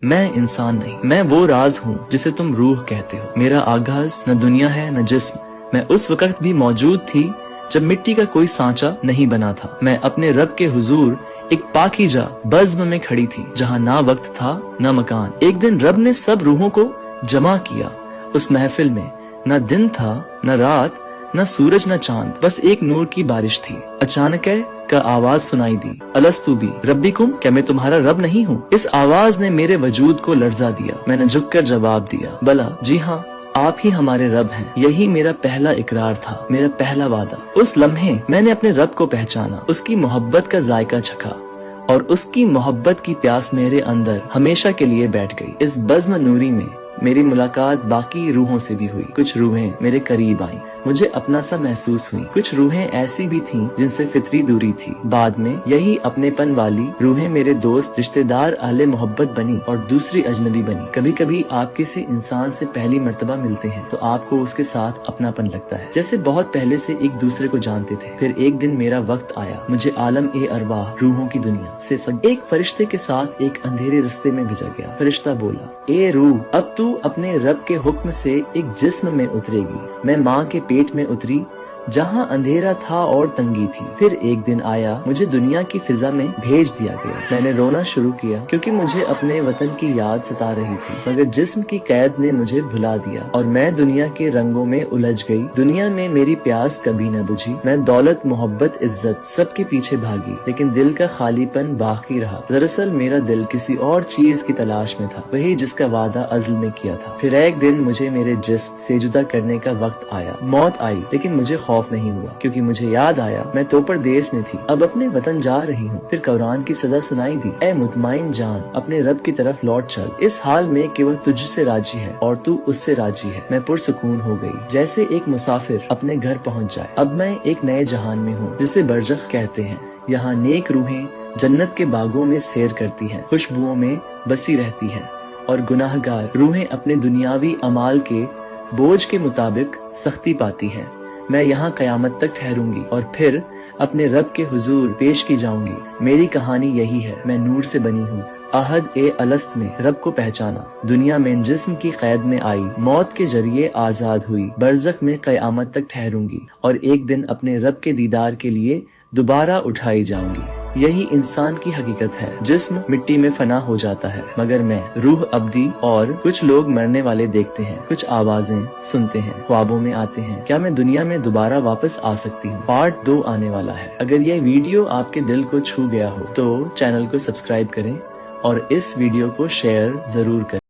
میں انسان نہیں، میں وہ راز ہوں جسے تم روح کہتے ہو۔ میرا آغاز نہ دنیا ہے نہ جسم۔ میں اس وقت بھی موجود تھی جب مٹی کا کوئی سانچہ نہیں بنا تھا۔ میں اپنے رب کے حضور ایک پاکیزہ بزم میں کھڑی تھی جہاں نہ وقت تھا نہ مکان۔ ایک دن رب نے سب روحوں کو جمع کیا۔ اس محفل میں نہ دن تھا نہ رات، نہ سورج نہ چاند، بس ایک نور کی بارش تھی۔ اچانک کا آواز سنائی دی، الستو بی ربکم، کیا میں تمہارا رب نہیں ہوں؟ اس آواز نے میرے وجود کو لرزا دیا۔ میں نے جھک کر جواب دیا، بلا، جی ہاں، آپ ہی ہمارے رب ہیں۔ یہی میرا پہلا اقرار تھا، میرا پہلا وعدہ۔ اس لمحے میں نے اپنے رب کو پہچانا، اس کی محبت کا ذائقہ چکھا، اور اس کی محبت کی پیاس میرے اندر ہمیشہ کے لیے بیٹھ گئی۔ اس بزم نوری میں میری ملاقات باقی روحوں سے بھی ہوئی۔ کچھ روحیں میرے قریب آئیں، مجھے اپنا سا محسوس ہوئی۔ کچھ روحیں ایسی بھی تھیں جن سے فطری دوری تھی۔ بعد میں یہی اپنے پن والی روحیں میرے دوست، رشتہ دار، اہل محبت بنی، اور دوسری اجنبی بنی۔ کبھی کبھی آپ کسی انسان سے پہلی مرتبہ ملتے ہیں تو آپ کو اس کے ساتھ اپنا پن لگتا ہے، جیسے بہت پہلے سے ایک دوسرے کو جانتے تھے۔ پھر ایک دن میرا وقت آیا، مجھے عالم ارواح، روحوں کی دنیا سے ایک فرشتے کے ساتھ ایک اندھیرے رستے میں بھیجا گیا۔ فرشتہ بولا، اے روح، اب تو اپنے رب کے حکم سے ایک جسم میں اترے گی۔ میں ماں کے پیٹ میں اتری جہاں اندھیرا تھا اور تنگی تھی۔ پھر ایک دن آیا، مجھے دنیا کی فضا میں بھیج دیا گیا۔ میں نے رونا شروع کیا کیونکہ مجھے اپنے وطن کی یاد ستا رہی تھی، مگر جسم کی قید نے مجھے بھلا دیا اور میں دنیا کے رنگوں میں الجھ گئی۔ دنیا میں میری پیاس کبھی نہ بجھی۔ میں دولت، محبت، عزت سب کے پیچھے بھاگی، لیکن دل کا خالی پن باقی رہا۔ دراصل میرا دل کسی اور چیز کی تلاش میں تھا، وہی جس کا وعدہ ازل میں کیا تھا۔ پھر ایک دن مجھے میرے جسم سے جدا کرنے کا وقت آیا۔ موت آئی، لیکن مجھے خوف نہیں ہوا، کیونکہ مجھے یاد آیا میں تو پردیس میں تھی، اب اپنے وطن جا رہی ہوں۔ پھر قرآن کی صدا سنائی دی، اے مطمئن جان، اپنے رب کی طرف لوٹ چل، اس حال میں کہ وہ تجھ سے راضی ہے اور تو اس سے راضی ہے۔ میں پرسکون ہو گئی، جیسے ایک مسافر اپنے گھر پہنچ جائے۔ اب میں ایک نئے جہان میں ہوں جسے برزخ کہتے ہیں۔ یہاں نیک روحیں جنت کے باغوں میں سیر کرتی ہیں، خوشبوؤں میں بسی رہتی ہیں، اور گناہگار روحیں اپنے دنیاوی اعمال کے بوجھ کے مطابق سختی پاتی ہیں۔ میں یہاں قیامت تک ٹھہروں گی اور پھر اپنے رب کے حضور پیش کی جاؤں گی۔ میری کہانی یہی ہے، میں نور سے بنی ہوں۔ احد الست میں رب کو پہچانا، دنیا میں جسم کی قید میں آئی، موت کے ذریعے آزاد ہوئی، برزخ میں قیامت تک ٹھہروں گی، اور ایک دن اپنے رب کے دیدار کے لیے دوبارہ اٹھائی جاؤں گی۔ یہی انسان کی حقیقت ہے۔ جسم مٹی میں فنا ہو جاتا ہے، مگر میں روح ابدی، اور کچھ لوگ مرنے والے دیکھتے ہیں، کچھ آوازیں سنتے ہیں، خوابوں میں آتے ہیں۔ کیا میں دنیا میں دوبارہ واپس آ سکتی ہوں؟ پارٹ 2 آنے والا ہے۔ اگر یہ ویڈیو آپ کے دل کو چھو گیا ہو تو چینل کو سبسکرائب کریں اور اس ویڈیو کو شیئر ضرور کریں۔